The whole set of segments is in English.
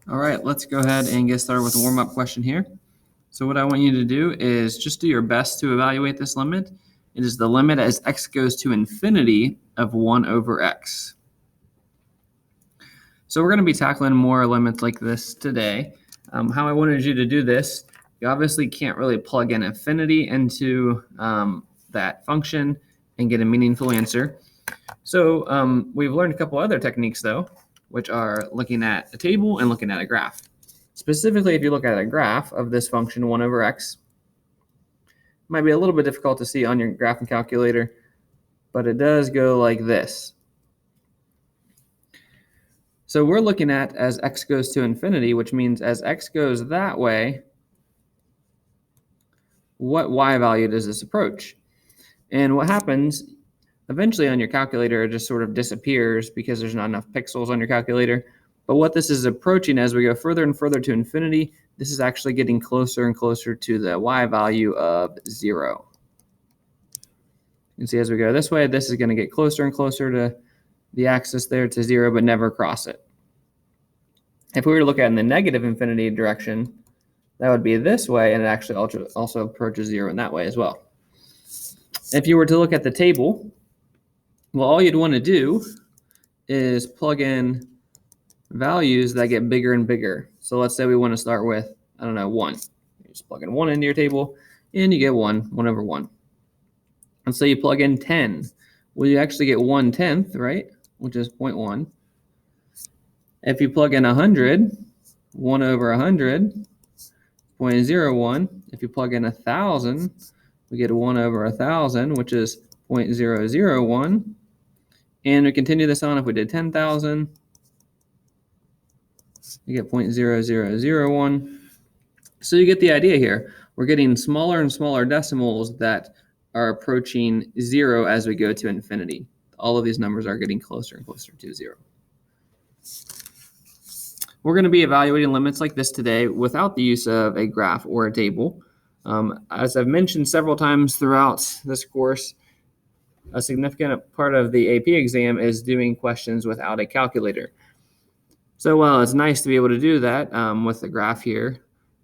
All right, let's go ahead and get started with a warm-up question here. So what I want you to do is just do your best to evaluate this limit. It is the limit as x goes to infinity of 1 over x. So we're going to be tackling more limits like this today. How I wanted you to do this, you obviously can't really plug in infinity into that function and get a meaningful answer. So we've learned a couple other techniques though, which are looking at a table and looking at a graph. Specifically, if you look at a graph of this function 1 over x, it might be a little bit difficult to see on your graphing calculator, but it does go like this. So we're looking at as x goes to infinity, which means as x goes that way, what y value does this approach? And what happens eventually on your calculator, it just sort of disappears because there's not enough pixels on your calculator. But what this is approaching as we go further and further to infinity, this is actually getting closer and closer to the y value of 0. You can see as we go this way, this is going to get closer and closer to the axis there to 0, but never cross it. If we were to look at in the negative infinity direction, that would be this way, and it actually also approaches 0 in that way as well. If you were to look at the table, well, all you'd want to do is plug in values that get bigger and bigger. So let's say we want to start with, 1. You just plug in 1 into your table, and you get 1 over 1. And so you plug in 10. Well, you actually get 1/10, right? Which is 0.1. If you plug in 100, 1 over 100, 0.01. If you plug in 1,000, we get 1 over 1,000, which is 0.001. And we continue this on. If we did 10,000, you get 0.0001. So you get the idea here. We're getting smaller and smaller decimals that are approaching 0 as we go to infinity. All of these numbers are getting closer and closer to 0. We're going to be evaluating limits like this today without the use of a graph or a table. As I've mentioned several times throughout this course, a significant part of the AP exam is doing questions without a calculator. So while it's nice to be able to do that with the graph here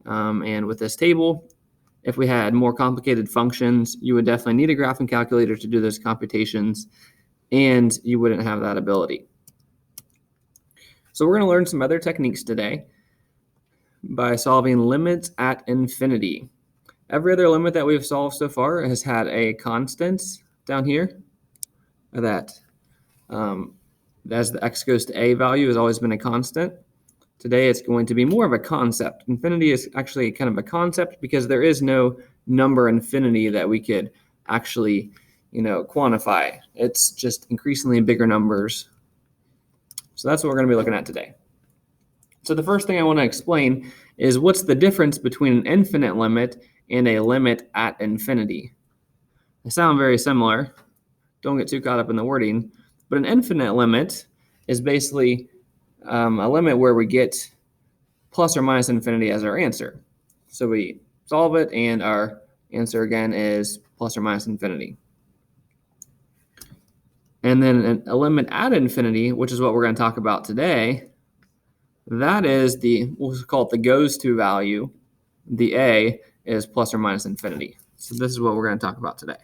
and with this table, if we had more complicated functions, you would definitely need a graphing calculator to do those computations, and you wouldn't have that ability. So we're going to learn some other techniques today by solving limits at infinity. Every other limit that we've solved so far has had a constant down here that as the x goes to a value has always been a constant. Today it's going to be more of a concept. Infinity is actually kind of a concept because there is no number infinity that we could actually, quantify. It's just increasingly bigger numbers. So that's what we're going to be looking at today. So the first thing I want to explain is what's the difference between an infinite limit and a limit at infinity. They sound very similar. Don't get too caught up in the wording. But an infinite limit is basically a limit where we get plus or minus infinity as our answer. So we solve it, and our answer again is plus or minus infinity. And then a limit at infinity, which is what we're going to talk about today, that is we'll call it the goes to value. The a is plus or minus infinity. So this is what we're going to talk about today.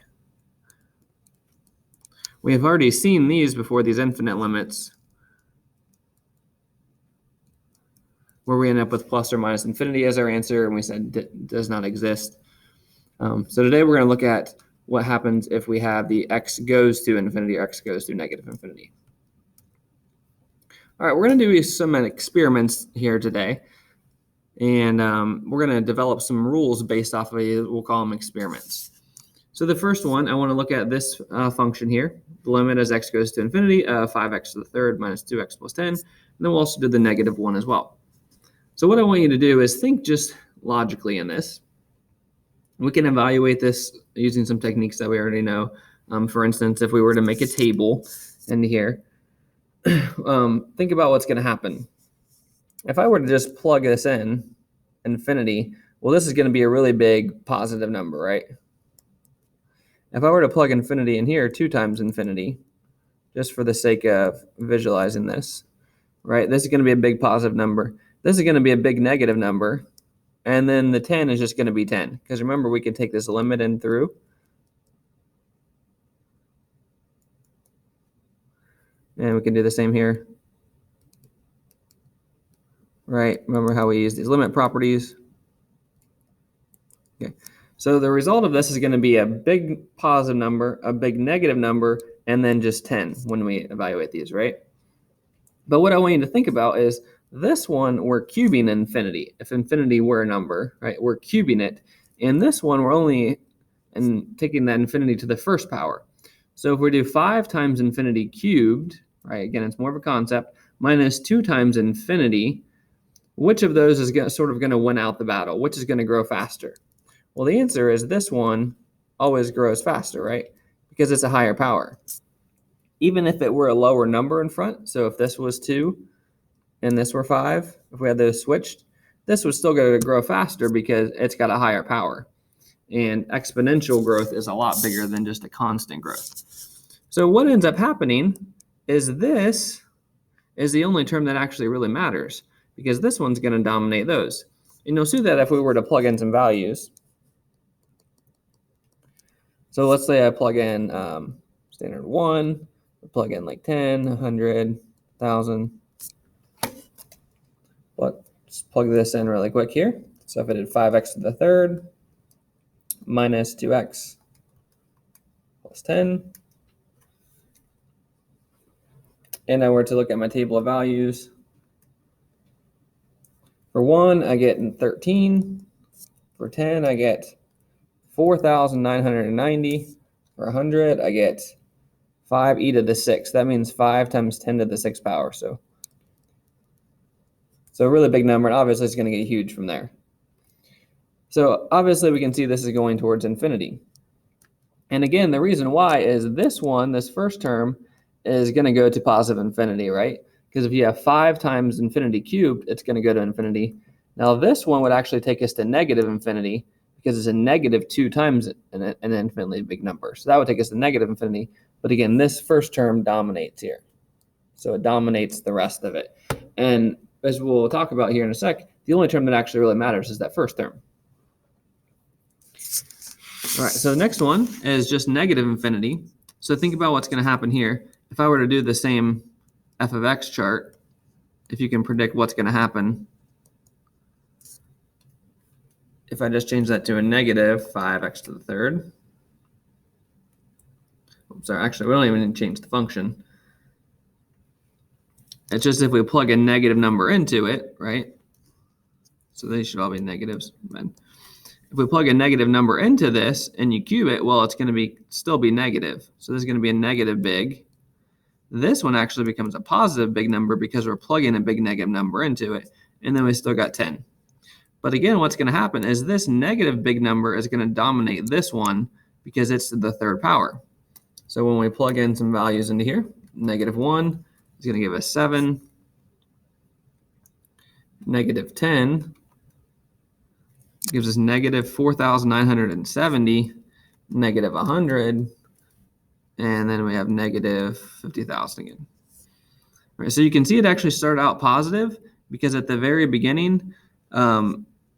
We have already seen these before, these infinite limits, where we end up with plus or minus infinity as our answer, and we said does not exist. So today we're going to look at what happens if we have the x goes to infinity or x goes to negative infinity. All right, we're going to do some experiments here today, and we're going to develop some rules based off of we'll call them experiments. So the first one, I want to look at this function here. The limit as x goes to infinity, 5x to the third minus 2x plus 10. And then we'll also do the negative one as well. So what I want you to do is think just logically in this. We can evaluate this using some techniques that we already know. For instance, if we were to make a table in here, think about what's going to happen. If I were to just plug this in, infinity, well, this is going to be a really big positive number, right? If I were to plug infinity in here 2 times infinity, just for the sake of visualizing this, right? This is going to be a big positive number. this is going to be a big negative number. And then the 10 is just going to be 10. Because remember, we can take this limit in through. And we can do the same here. Right? Remember how we use these limit properties? Okay. So the result of this is going to be a big positive number, a big negative number, and then just 10 when we evaluate these, right? But what I want you to think about is this one, we're cubing infinity. If infinity were a number, right, we're cubing it. And this one, we're only taking that infinity to the first power. So if we do 5 times infinity cubed, right, again, it's more of a concept, minus 2 times infinity, which of those is sort of going to win out the battle? Which is going to grow faster? Well, the answer is this one always grows faster, right? Because it's a higher power. Even if it were a lower number in front, so if this was 2 and this were 5, if we had those switched, this was still going to grow faster because it's got a higher power. And exponential growth is a lot bigger than just a constant growth. So what ends up happening is this is the only term that actually really matters, because this one's going to dominate those. And you'll see that if we were to plug in some values. So let's say I plug in standard 1, plug in like 10, 100, 1,000. Let's plug this in really quick here. So if I did 5x to the third minus 2x plus 10, and I were to look at my table of values, for 1, I get 13. For 10, I get 4,990. For 100, I get 5e to the 6th. That means 5 times 10 to the 6th power. So a really big number, and obviously it's going to get huge from there. So obviously we can see this is going towards infinity. And again, the reason why is this one, this first term, is going to go to positive infinity, right? Because if you have 5 times infinity cubed, it's going to go to infinity. Now this one would actually take us to negative infinity, because it's a negative 2 times an infinitely big number. So that would take us to negative infinity. But again, this first term dominates here. So it dominates the rest of it. And as we'll talk about here in a sec, the only term that actually really matters is that first term. All right, so the next one is just negative infinity. So think about what's going to happen here. If I were to do the same f of x chart, if you can predict what's going to happen, if I just change that to a negative 5x to the third. I'm sorry, actually, we don't even need to change the function. It's just if we plug a negative number into it, right? So these should all be negatives. If we plug a negative number into this and you cube it, well, it's going to still be negative. So this is going to be a negative big. This one actually becomes a positive big number because we're plugging a big negative number into it. And then we still got 10. But again, what's going to happen is this negative big number is going to dominate this one because it's the third power. So when we plug in some values into here, negative 1 is going to give us 7. Negative 10 gives us negative 4,970, negative 100, and then we have negative 50,000 again. All right, so you can see it actually started out positive because at the very beginning,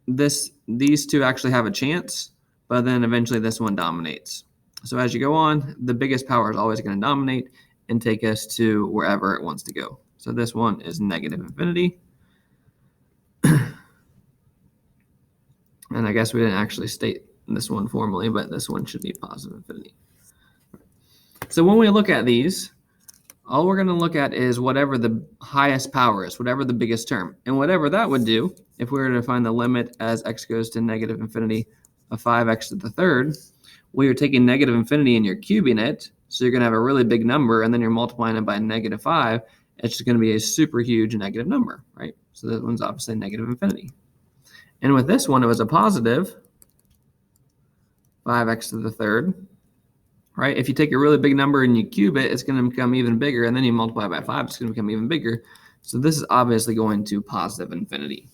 these two actually have a chance, but then eventually this one dominates. So as you go on, the biggest power is always going to dominate and take us to wherever it wants to go. So this one is negative infinity. And I guess we didn't actually state this one formally, but this one should be positive infinity. So when we look at these, all we're going to look at is whatever the highest power is, whatever the biggest term. And whatever that would do, if we were to find the limit as x goes to negative infinity of 5x to the third, well, you're taking negative infinity and you're cubing it. So you're going to have a really big number, and then you're multiplying it by negative 5. It's just going to be a super huge negative number, right? So that one's obviously negative infinity. And with this one, it was a positive 5x to the third, right? If you take a really big number and you cube it, it's going to become even bigger. And then you multiply by 5, it's going to become even bigger. So this is obviously going to positive infinity.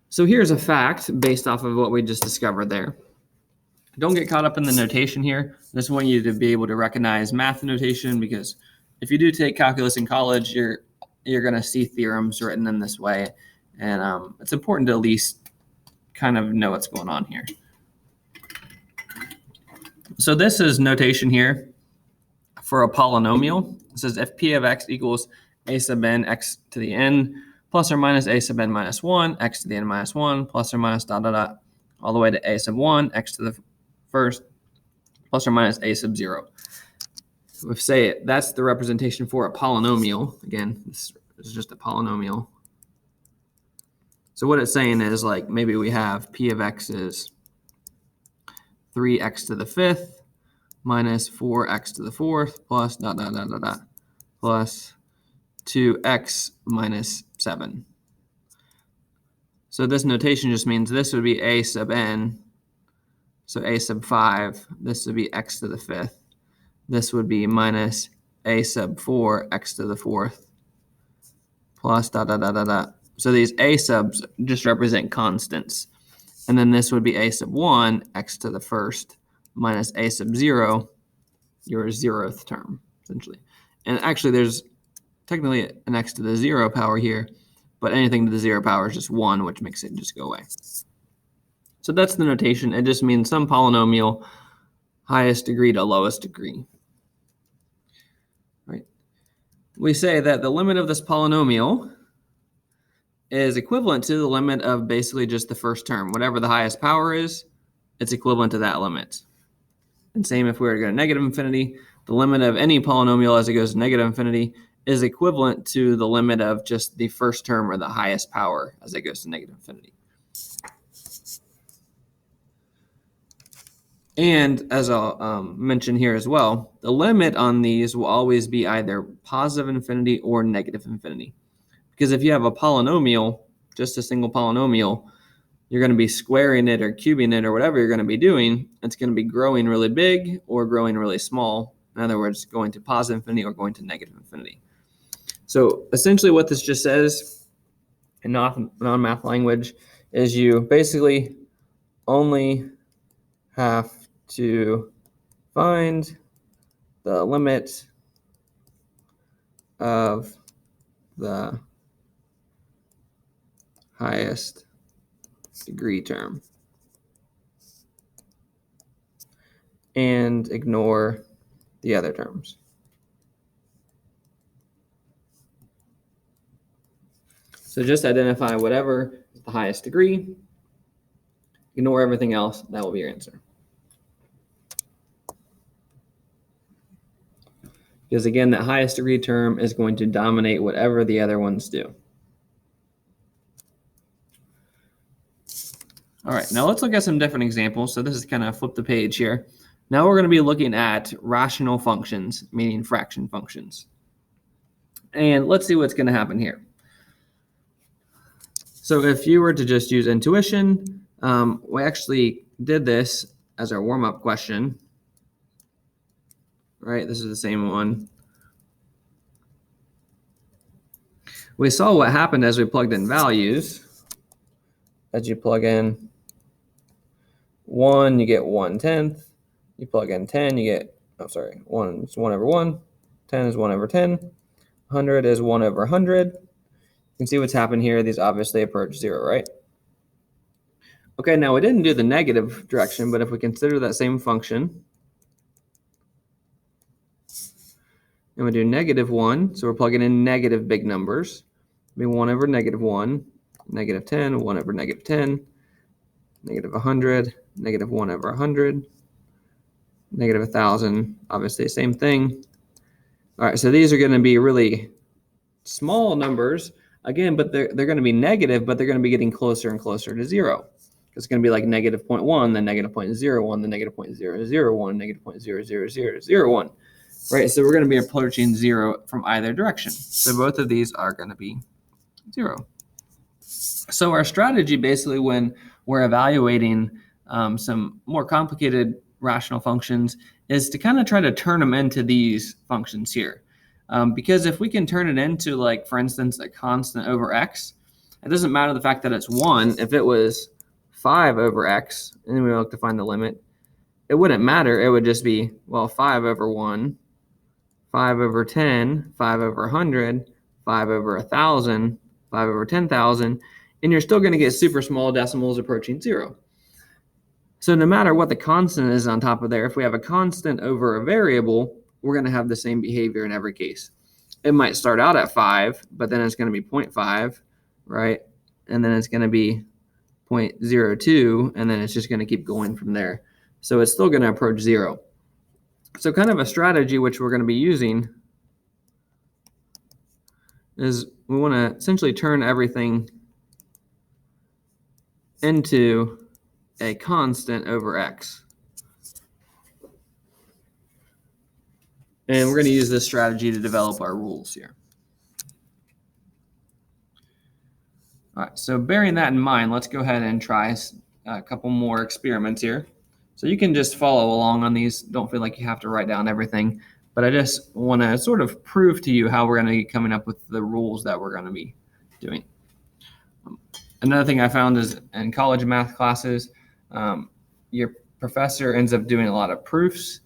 So here's a fact based off of what we just discovered there. Don't get caught up in the notation here. I just want you to be able to recognize math notation, because if you do take calculus in college, you're you're going to see theorems written in this way. And it's important to at least kind of know what's going on here. So this is notation here for a polynomial. It says if p of x equals a sub n x to the n plus or minus a sub n minus 1 x to the n minus 1 plus or minus dot dot dot all the way to a sub 1 x to the first plus or minus a sub 0. If say that's the representation for a polynomial, again, this is just a polynomial. So what it's saying is like maybe we have p of x is 3x to the fifth minus 4x to the fourth plus dot dot dot dot dot plus 2x minus 7. So this notation just means this would be a sub n, so a sub 5. This would be x to the fifth. This would be minus a sub 4 x to the fourth plus dot dot dot dot dot. So these a subs just represent constants. And then this would be a sub 1 x to the first minus a sub 0, your 0th term, essentially. And actually there's technically an x to the 0 power here, but anything to the 0 power is just 1, which makes it just go away. So that's the notation. It just means some polynomial, highest degree to lowest degree. Right? We say that the limit of this polynomial is equivalent to the limit of basically just the first term. Whatever the highest power is, it's equivalent to that limit. And same if we were to go to negative infinity, the limit of any polynomial as it goes to negative infinity is equivalent to the limit of just the first term or the highest power as it goes to negative infinity. And as I'll mention here as well, the limit on these will always be either positive infinity or negative infinity. Because if you have a polynomial, just a single polynomial, you're going to be squaring it or cubing it or whatever you're going to be doing. It's going to be growing really big or growing really small. In other words, going to positive infinity or going to negative infinity. So essentially what this just says in non-math language is you basically only have to find the limit of the highest degree term and ignore the other terms. So just identify whatever is the highest degree, ignore everything else, that will be your answer. Because again, that highest degree term is going to dominate whatever the other ones do. All right, now let's look at some different examples. So this is kind of flip the page here. Now we're going to be looking at rational functions, meaning fraction functions. And let's see what's going to happen here. So if you were to just use intuition, we actually did this as our warm-up question. Right, this is the same one. We saw what happened as we plugged in values. As you plug in 1, you get 1/10. You plug in 10, you get, 1 is 1 over 1. 10 is 1 over 10. 100 is 1 over 100. You can see what's happened here. These obviously approach 0, right? Okay, now we didn't do the negative direction, but if we consider that same function, and we do -1, so we're plugging in negative big numbers. It'll be 1 over -1, -10, 1 over -10, -100, -1 over 100, -1,000, obviously same thing. All right, so these are going to be really small numbers, again, but they're going to be negative, but they're going to be getting closer and closer to 0. It's going to be like -0.1, then -0.01, then -0.001, -0.00001. Right, so we're going to be approaching 0 from either direction. So both of these are going to be 0. So our strategy basically when we're evaluating some more complicated rational functions is to kind of try to turn them into these functions here. Because if we can turn it into, like, for instance, a constant over x, it doesn't matter the fact that it's 1. If it was 5 over x, and then we look to find the limit, it wouldn't matter. It would just be, well, 5 over 1, 5 over 10, 5 over 100, 5 over 1,000, 5 over 10,000, and you're still going to get super small decimals approaching 0. So no matter what the constant is on top of there, if we have a constant over a variable, we're going to have the same behavior in every case. It might start out at 5, but then it's going to be 0.5, right? And then it's going to be 0.02, and then it's just going to keep going from there. So it's still going to approach 0. So kind of a strategy which we're going to be using is we want to essentially turn everything into a constant over x. And we're going to use this strategy to develop our rules here. All right, so bearing that in mind, let's go ahead and try a couple more experiments here. So you can just follow along on these. Don't feel like you have to write down everything, but I just want to sort of prove to you how we're going to be coming up with the rules that we're going to be doing. Another thing I found is in college math classes, your professor ends up doing a lot of proofs.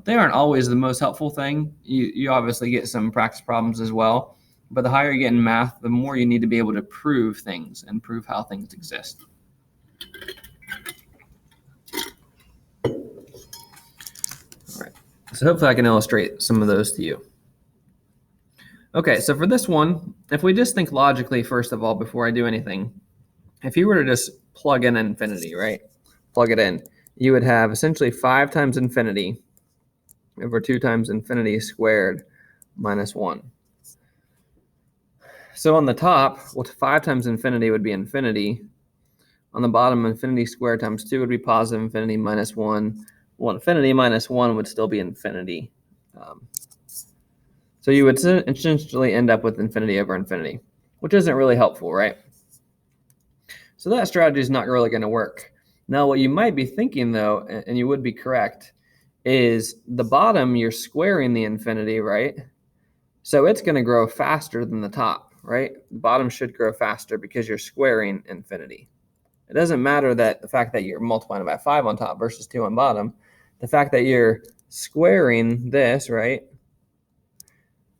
They aren't always the most helpful thing. You obviously get some practice problems as well, but the higher you get in math, the more you need to be able to prove things and prove how things exist. All right, so hopefully I can illustrate some of those to you. Okay, so for this one, if we just think logically, first of all, before I do anything, if you were to just plug in infinity, right? Plug it in, you would have essentially 5 times infinity over 2 times infinity squared minus 1. So on the top, well, 5 times infinity would be infinity. On the bottom, infinity squared times 2 would be positive infinity minus 1. Well, infinity minus 1 would still be infinity. So you would essentially end up with infinity over infinity, which isn't really helpful, right? So that strategy is not really going to work. Now, what you might be thinking, though, and you would be correct, is the bottom, you're squaring the infinity, right? So it's going to grow faster than the top, right? The bottom should grow faster because you're squaring infinity. It doesn't matter that the fact that you're multiplying by 5 on top versus 2 on bottom. The fact that you're squaring this, right?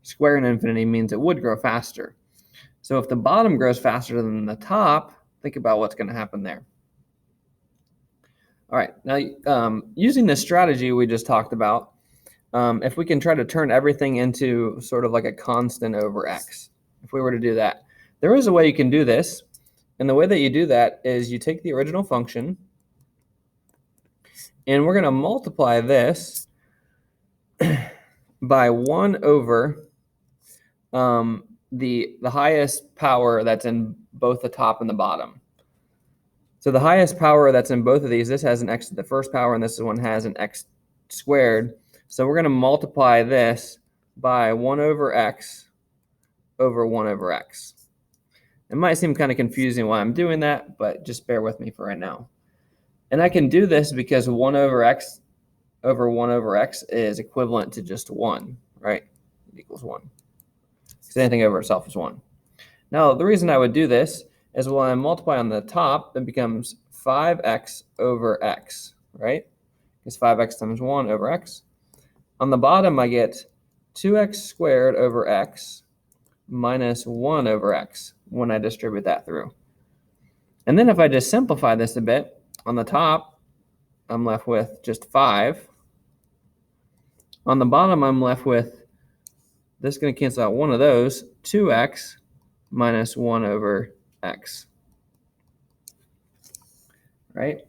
Squaring infinity means it would grow faster. So if the bottom grows faster than the top, think about what's going to happen there. All right, now using this strategy we just talked about, if we can try to turn everything into sort of like a constant over x, if we were to do that, there is a way you can do this. And the way that you do that is you take the original function, and we're going to multiply this by 1 over the highest power that's in both the top and the bottom. So the highest power that's in both of these, this has an x to the first power, and this one has an x squared. So we're going to multiply this by 1 over x over 1 over x. It might seem kind of confusing why I'm doing that, but just bear with me for right now. And I can do this because 1 over x over 1 over x is equivalent to just 1, right? It equals 1. Because anything over itself is 1. Now, the reason I would do this is when I multiply on the top, it becomes 5x over x, right? It's 5x times 1 over x. On the bottom, I get 2x squared over x minus 1 over x when I distribute that through. And then if I just simplify this a bit, on the top, I'm left with just 5. On the bottom, I'm left with, this is going to cancel out one of those, 2x minus 1 over x. Right?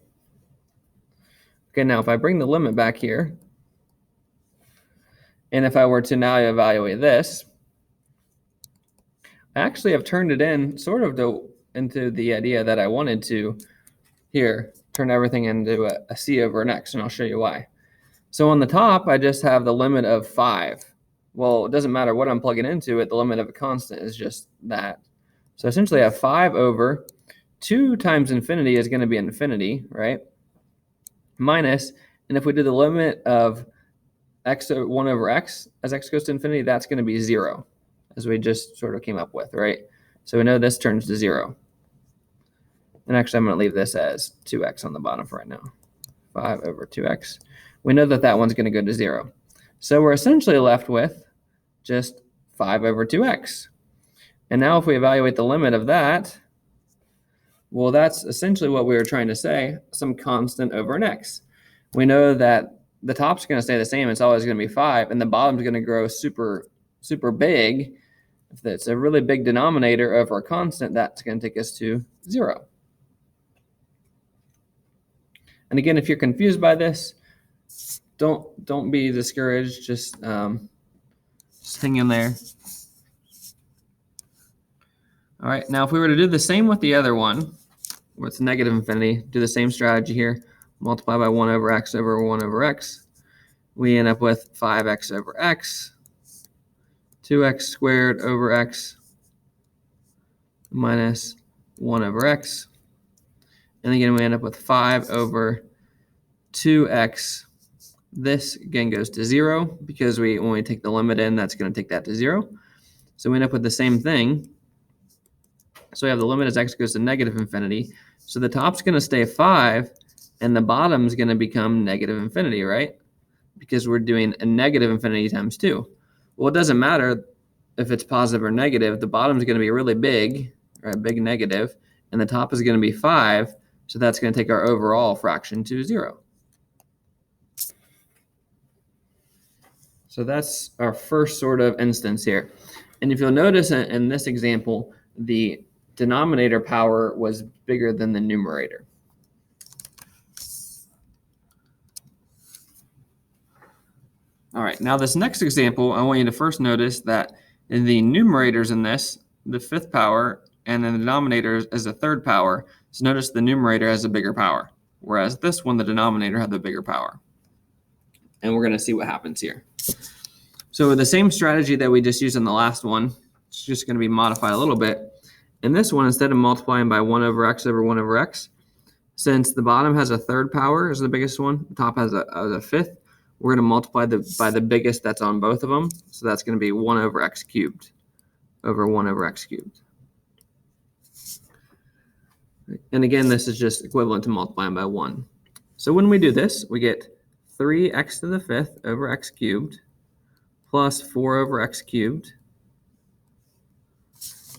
Okay, now if I bring the limit back here, and if I were to now evaluate this, I actually have turned it in sort of into the idea that I wanted to here, turn everything into a c over an x, and I'll show you why. So on the top, I just have the limit of 5. Well, it doesn't matter what I'm plugging into it, the limit of a constant is just that. So essentially I have 5 over 2 times infinity is going to be infinity, right? Minus, and if we do the limit of x 1 over x as x goes to infinity, that's going to be 0, as we just sort of came up with, right? So we know this turns to 0. And actually, I'm going to leave this as 2x on the bottom for right now. 5 over 2x. We know that that one's going to go to 0. So we're essentially left with just 5 over 2x. And now if we evaluate the limit of that, well, that's essentially what we were trying to say, some constant over an x. We know that the top's going to stay the same. It's always going to be 5, and the bottom's going to grow super, super big. If it's a really big denominator over a constant, that's going to take us to 0. And again, if you're confused by this, don't be discouraged. Just hang in there. All right, now if we were to do the same with the other one, where it's negative infinity, do the same strategy here, multiply by 1 over x over 1 over x, we end up with 5x over x, 2x squared over x, minus 1 over x. And again, we end up with 5 over 2x. This, again, goes to 0 because when we take the limit in, that's going to take that to 0. So we end up with the same thing. So we have the limit as x goes to negative infinity. So the top's going to stay 5, and the bottom's going to become negative infinity, right? Because we're doing a negative infinity times 2. Well, it doesn't matter if it's positive or negative. The bottom's going to be really big, right? Big negative, and the top is going to be 5. So that's going to take our overall fraction to 0. So that's our first sort of instance here. And if you'll notice in this example, the denominator power was bigger than the numerator. All right, now this next example, I want you to first notice that in the numerators in this, the 5th power, and then the denominator is the 3rd power. So notice the numerator has a bigger power, whereas this one, the denominator, had the bigger power. And we're going to see what happens here. So the same strategy that we just used in the last one, it's just going to be modified a little bit. In this one, instead of multiplying by 1 over x over 1 over x, since the bottom has a 3rd power is the biggest one, the top has a 5th, we're going to multiply by the biggest that's on both of them. So that's going to be 1 over x cubed over 1 over x cubed. And again, this is just equivalent to multiplying by 1. So when we do this, we get 3x to the 5th over x cubed plus 4 over x cubed.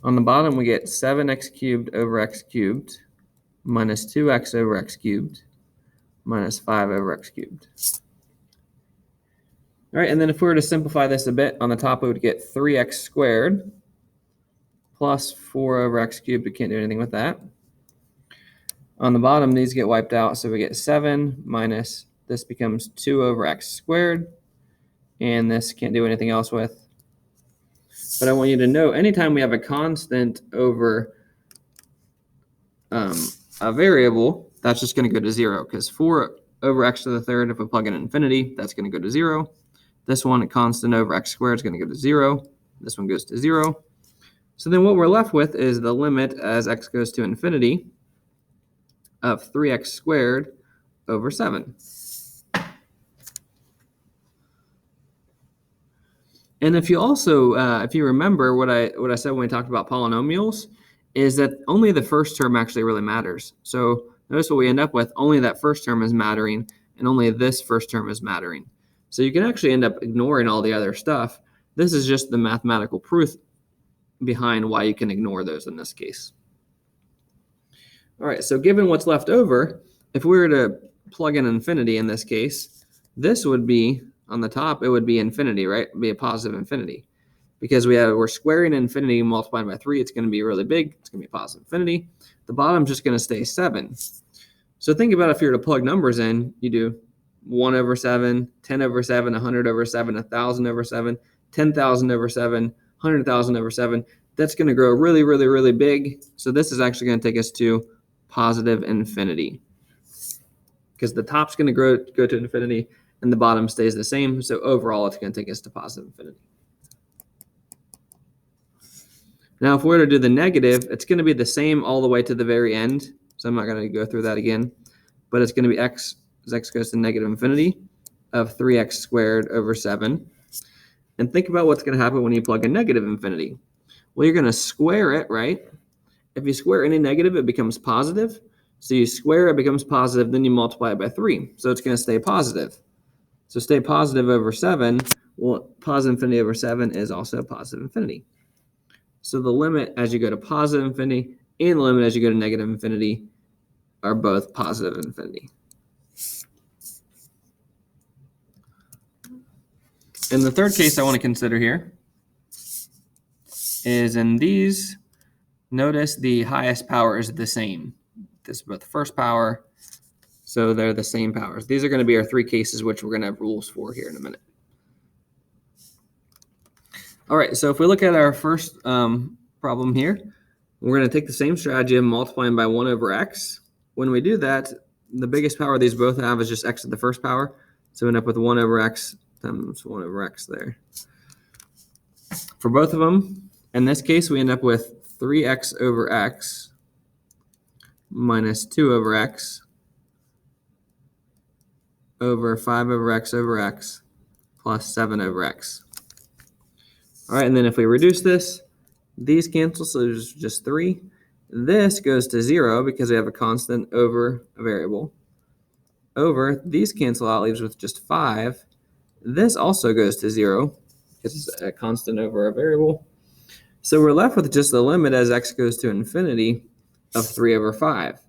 On the bottom, we get 7x cubed over x cubed minus 2x over x cubed minus 5 over x cubed. All right, and then if we were to simplify this a bit, on the top we would get 3x squared plus 4 over x cubed. We can't do anything with that. On the bottom, these get wiped out, so we get 7 minus, this becomes 2 over x squared, and this can't do anything else with. But I want you to know, anytime we have a constant over a variable, that's just going to go to 0, because 4 over x to the 3rd, if we plug in infinity, that's going to go to 0. This one, a constant over x squared, is going to go to 0. This one goes to 0. So then what we're left with is the limit as x goes to infinity of 3x squared over 7. And if you also, if you remember what I said when we talked about polynomials, is that only the first term actually really matters. So notice what we end up with, only that first term is mattering, and only this first term is mattering. So you can actually end up ignoring all the other stuff. This is just the mathematical proof behind why you can ignore those in this case. All right, so given what's left over, if we were to plug in infinity in this case, this would be, on the top, it would be infinity, right? It'd be a positive infinity. Because we're squaring infinity and multiplying by 3, it's going to be really big. It's going to be positive infinity. The bottom's just going to stay 7. So think about if you were to plug numbers in, you do 1 over 7, 10 over 7, 100 over 7, 1,000 over 7, 10,000 over 7, 100,000 over 7. That's going to grow really, really, really big. So this is actually going to take us to positive infinity. Because the top's going to go to infinity, and the bottom stays the same. So overall, it's going to take us to positive infinity. Now, if we were to do the negative, it's going to be the same all the way to the very end. So I'm not going to go through that again. But it's going to be x, as x goes to negative infinity, of 3x squared over 7. And think about what's going to happen when you plug in negative infinity. Well, you're going to square it, right? If you square any negative, it becomes positive. So you square it becomes positive, then you multiply it by 3. So it's going to stay positive. So stay positive over 7. Well, positive infinity over 7 is also positive infinity. So the limit as you go to positive infinity and the limit as you go to negative infinity are both positive infinity. And the third case I want to consider here is in these, notice the highest power is the same. This is both the first power, so they're the same powers. These are going to be our three cases, which we're going to have rules for here in a minute. All right, so if we look at our first problem here, we're going to take the same strategy of multiplying by 1 over x. When we do that, the biggest power these both have is just x to the first power. So we end up with 1 over x times 1 over x there. For both of them, in this case, we end up with 3x over x minus 2 over x over 5 over x plus 7 over x. All right, and then if we reduce this, these cancel, so there's just 3. This goes to 0 because we have a constant over a variable. Over, these cancel out, leaves with just 5. This also goes to 0 because it's a constant over a variable. So we're left with just the limit as x goes to infinity of 3 over 5.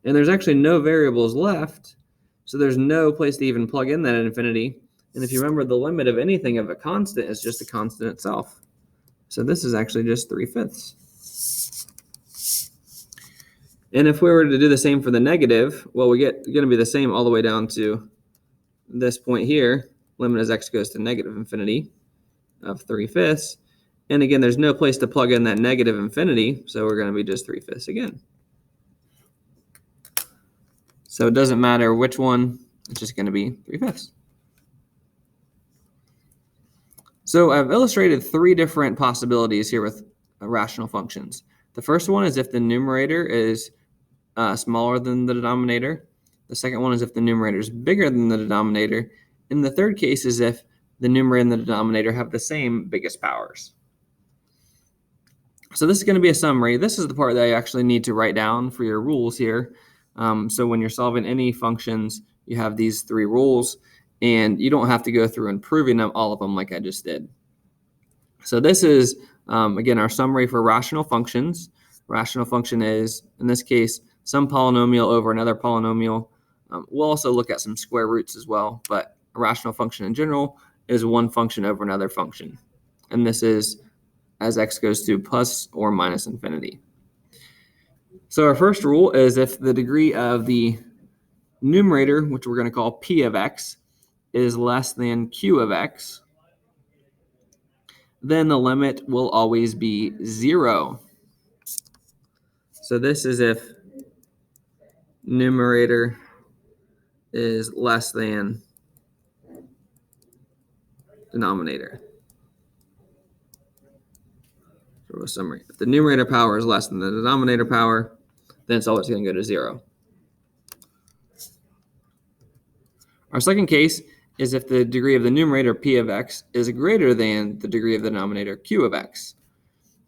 And there's actually no variables left, so there's no place to even plug in that infinity. And if you remember, the limit of anything of a constant is just a constant itself. So this is actually just 3/5. And if we were to do the same for the negative, well, we're going to be the same all the way down to this point here. Limit as x goes to negative infinity of 3/5. And again, there's no place to plug in that negative infinity, so we're going to be just 3/5 again. So it doesn't matter which one, it's just going to be 3/5. So I've illustrated 3 different possibilities here with rational functions. The first one is if the numerator is smaller than the denominator. The second one is if the numerator is bigger than the denominator. And the third case is if the numerator and the denominator have the same biggest powers. So this is going to be a summary. This is the part that you actually need to write down for your rules here. So when you're solving any functions, you have these 3 rules, and you don't have to go through and proving them, all of them like I just did. So this is, again, our summary for rational functions. Rational function is, in this case, some polynomial over another polynomial. We'll also look at some square roots as well, but a rational function in general is one function over another function. And this is as x goes to plus or minus infinity. So our first rule is if the degree of the numerator, which we're going to call p of x, is less than q of x, then the limit will always be 0. So this is if numerator is less than denominator. So a summary. If the numerator power is less than the denominator power, then it's always going to go to 0. Our second case is if the degree of the numerator p of x is greater than the degree of the denominator q of x.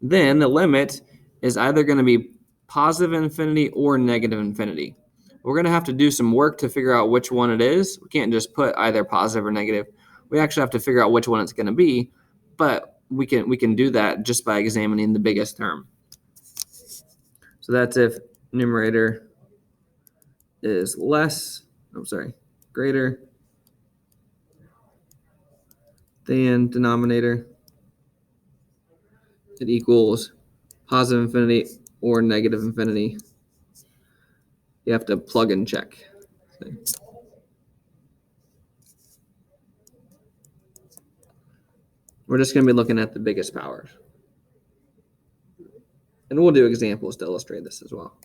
Then the limit is either going to be positive infinity or negative infinity. We're going to have to do some work to figure out which one it is. We can't just put either positive or negative. We actually have to figure out which one it's going to be, but we can do that just by examining the biggest term. So that's if numerator is greater than denominator. It equals positive infinity or negative infinity. You have to plug and check. We're just going to be looking at the biggest powers. And we'll do examples to illustrate this as well.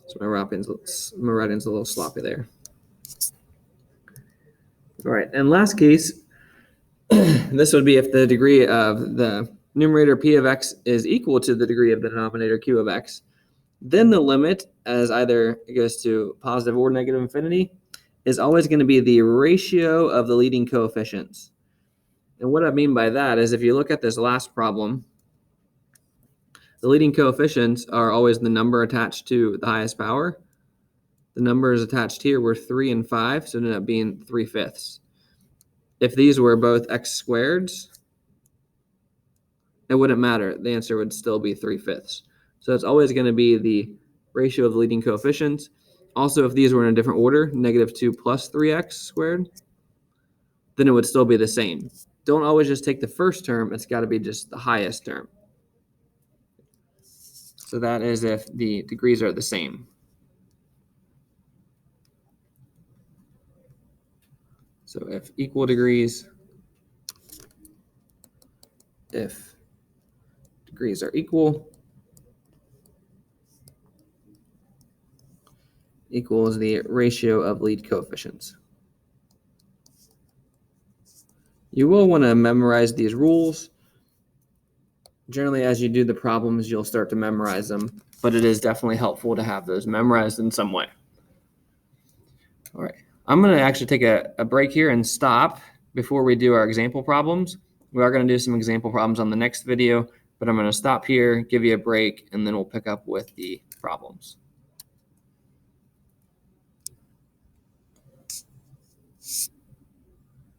So my writing's a little sloppy there. All right, and last case, this would be if the degree of the numerator p of x is equal to the degree of the denominator q of x. Then the limit, as either it goes to positive or negative infinity, is always going to be the ratio of the leading coefficients. And what I mean by that is if you look at this last problem, the leading coefficients are always the number attached to the highest power. The numbers attached here were 3 and 5, so it ended up being 3/5. if these were both x squareds, it wouldn't matter. The answer would still be 3/5. So it's always going to be the ratio of the leading coefficients. Also, if these were in a different order, -2 plus 3x squared, then it would still be the same. Don't always just take the first term. It's got to be just the highest term. So that is if the degrees are the same. So if equal degrees, if degrees are equal, equals the ratio of lead coefficients. You will want to memorize these rules. Generally, as you do the problems, you'll start to memorize them, but it is definitely helpful to have those memorized in some way. All right, I'm going to actually take a break here and stop before we do our example problems. We are going to do some example problems on the next video, but I'm going to stop here, give you a break, and then we'll pick up with the problems.